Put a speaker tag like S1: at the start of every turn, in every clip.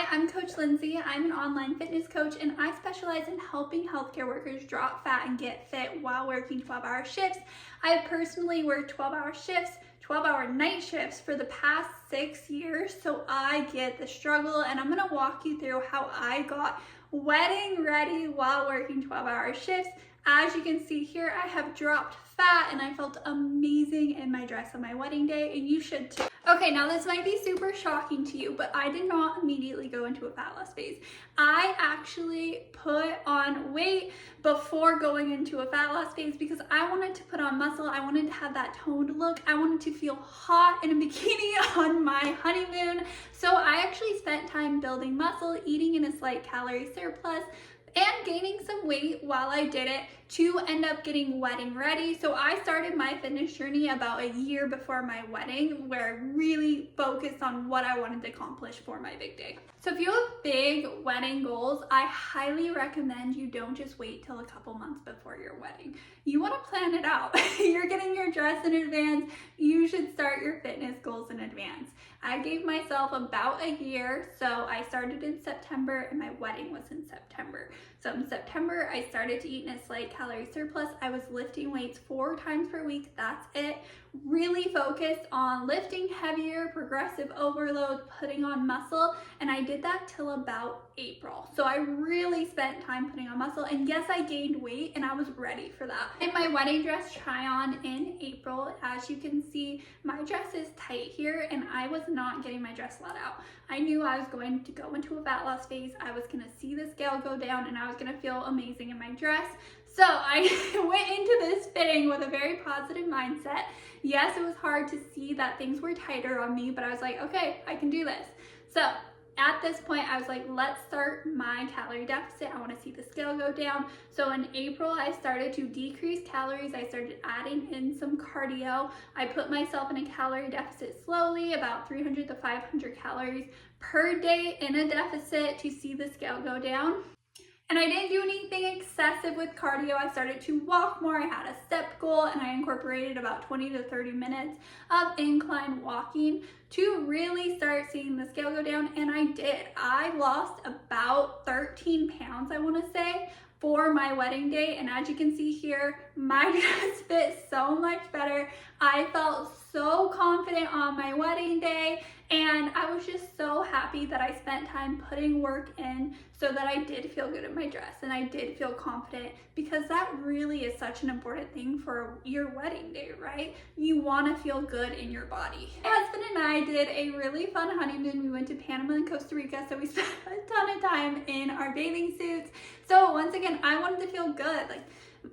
S1: Hi, I'm Coach Lindsay. I'm an online fitness coach and I specialize in helping healthcare workers drop fat and get fit while working 12-hour shifts. I've personally worked 12-hour shifts, 12-hour night shifts for the past 6 years, so I get the struggle, and I'm gonna walk you through how I got wedding ready while working 12-hour shifts. As you can see here, I have dropped fat and I felt amazing in my dress on my wedding day, and you should too. Okay, now this might be super shocking to you, but I did not immediately go into a fat loss phase. I actually put on weight before going into a fat loss phase because I wanted to put on muscle. I wanted to have that toned look. I wanted to feel hot in a bikini on my honeymoon. So I actually spent time building muscle, eating in a slight calorie surplus, and gaining some weight while I did it to end up getting wedding ready. So I started my fitness journey about a year before my wedding, where I really focused on what I wanted to accomplish for my big day. So if you have big wedding goals, I highly recommend you don't just wait till a couple months before your wedding. You want to plan it out. You're getting your dress in advance. You should start your fitness goals in advance. I gave myself about a year, so I started in September and my wedding was in September. So in September, I started to eat in a slight calorie surplus. I was lifting weights 4 times per week, that's it. Really focused on lifting heavier, progressive overload, putting on muscle, and I did that till about April. So I really spent time putting on muscle, and yes, I gained weight and I was ready for that. In my wedding dress try on in April, as you can see, my dress is tight here and I was not getting my dress let out. I knew I was going to go into a fat loss phase. I was gonna see the scale go down and I was gonna feel amazing in my dress. So I went into this fitting with a very positive mindset. Yes, it was hard to see that things were tighter on me, but I was like, okay, I can do this. So at this point, I was like, let's start my calorie deficit. I want to see the scale go down. So in April, I started to decrease calories. I started adding in some cardio. I put myself in a calorie deficit slowly, about 300 to 500 calories per day in a deficit to see the scale go down. And I didn't do anything excessive with cardio. I started to walk more. I had a step goal and I incorporated about 20 to 30 minutes of incline walking to really start seeing the scale go down. And I did. I lost about 13 pounds, I want to say, for my wedding day. And as you can see here, my dress fit so much better. I felt so confident on my wedding day, and I was just so happy that I spent time putting work in so that I did feel good in my dress and I did feel confident, because that really is such an important thing for your wedding day, right? You want to feel good in your body. My husband and I did a really fun honeymoon. We went to Panama and Costa Rica, so we spent a ton of time in our bathing suits. So once again, I wanted to feel good. Like,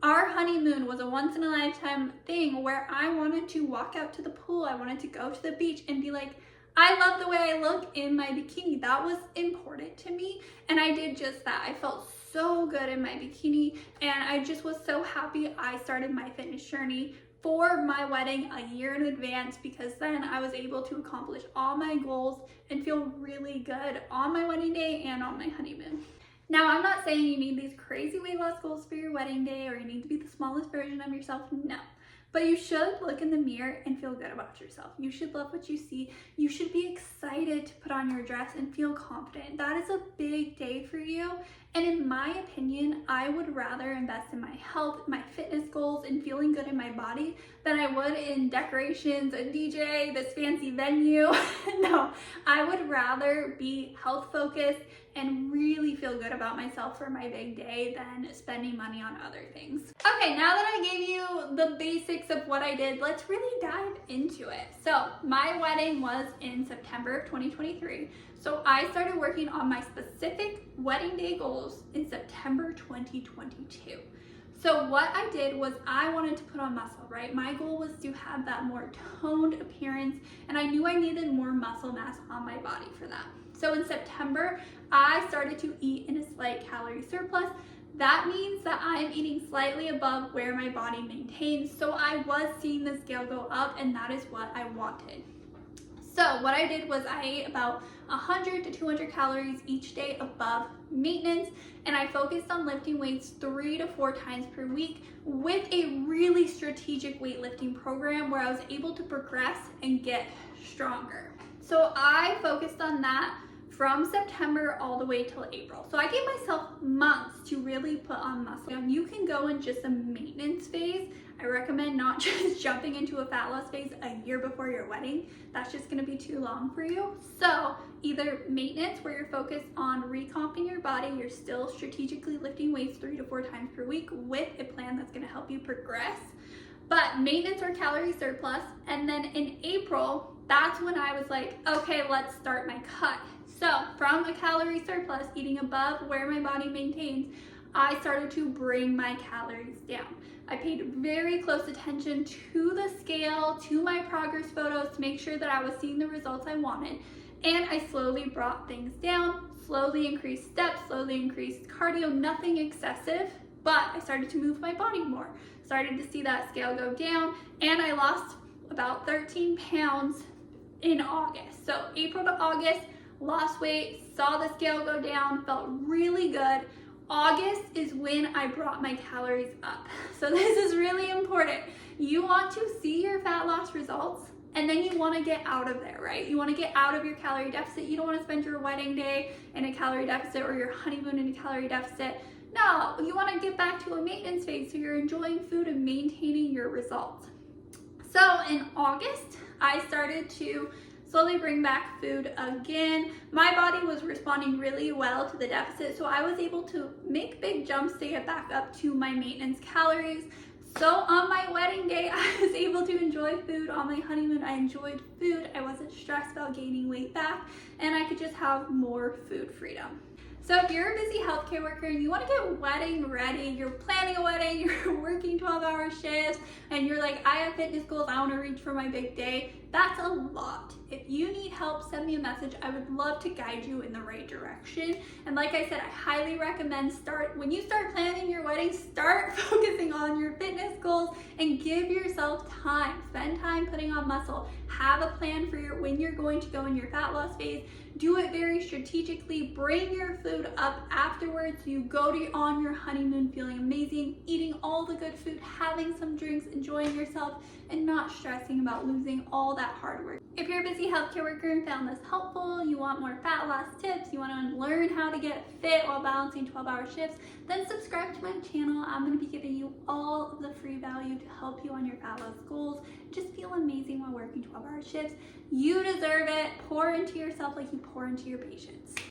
S1: our honeymoon was a once in a lifetime thing where I wanted to walk out to the pool. I wanted to go to the beach and be like, I love the way I look in my bikini. That was important to me, and I did just that. I felt so good in my bikini, and I just was so happy I started my fitness journey for my wedding a year in advance, because then I was able to accomplish all my goals and feel really good on my wedding day and on my honeymoon. Now, I'm not saying you need these crazy weight loss goals for your wedding day or you need to be the smallest version of yourself, no. But you should look in the mirror and feel good about yourself. You should love what you see. You should be excited to put on your dress and feel confident. That is a big day for you. And in my opinion, I would rather invest in my health, my fitness goals, and feeling good in my body than I would in decorations, a DJ, this fancy venue. No, I would rather be health focused and really feel good about myself for my big day than spending money on other things. Okay, now that I gave you the basics of what I did, let's really dive into it. So my wedding was in September of 2023. So I started working on my specific wedding day goals in September 2022. So what I did was I wanted to put on muscle, right? My goal was to have that more toned appearance, and I knew I needed more muscle mass on my body for that. So in September, I started to eat in a slight calorie surplus. That means that I'm eating slightly above where my body maintains. So I was seeing the scale go up, and that is what I wanted. So what I did was I ate about 100 to 200 calories each day above maintenance, and I focused on lifting weights 3 to 4 times per week with a really strategic weightlifting program where I was able to progress and get stronger. So I focused on that from September all the way till April. So I gave myself months to really put on muscle. Now you can go in just a maintenance phase. I recommend not just jumping into a fat loss phase a year before your wedding. That's just gonna be too long for you. So either maintenance, where you're focused on recomping your body, you're still strategically lifting weights 3 to 4 times per week with a plan that's gonna help you progress. But maintenance or calorie surplus. And then in April, that's when I was like, okay, let's start my cut. So from a calorie surplus, eating above where my body maintains, I started to bring my calories down. I paid very close attention to the scale, to my progress photos to make sure that I was seeing the results I wanted. And I slowly brought things down, slowly increased steps, slowly increased cardio, nothing excessive, but I started to move my body more. Started to see that scale go down, and I lost about 13 pounds in August. So April to August, lost weight, saw the scale go down, felt really good. August is when I brought my calories up. So this is really important. You want to see your fat loss results, and then you want to get out of there, right? You want to get out of your calorie deficit. You don't want to spend your wedding day in a calorie deficit or your honeymoon in a calorie deficit. No, you want to get back to a maintenance phase so you're enjoying food and maintaining your results. So in August, I started to slowly bring back food again. My body was responding really well to the deficit, so I was able to make big jumps to get back up to my maintenance calories. So on my wedding day, I was able to enjoy food. On my honeymoon, I enjoyed food. I wasn't stressed about gaining weight back, and I could just have more food freedom. So if you're a busy healthcare worker and you want to get wedding ready, you're planning a wedding, you're working 12-hour shifts, and you're like, I have fitness goals, I want to reach for my big day, that's a lot. If you need help, send me a message. I would love to guide you in the right direction. And like I said, I highly recommend when you start planning your wedding, start focusing on your fitness goals and give yourself time. Spend time putting on muscle. Have a plan for when you're going to go in your fat loss phase. Do it very strategically. Bring your food up afterwards. You go on your honeymoon feeling amazing, eating all the good food, having some drinks, enjoying yourself, and not stressing about losing all that hard work. If you're a busy healthcare worker and found this helpful, you want more fat loss tips, you want to learn how to get fit while balancing 12-hour shifts, then subscribe to my channel. I'm going to be giving you all of the free value to help you on your fat loss goals. Just feel amazing while working 12-hour shifts. You deserve it. Pour into yourself like you pour into your patients.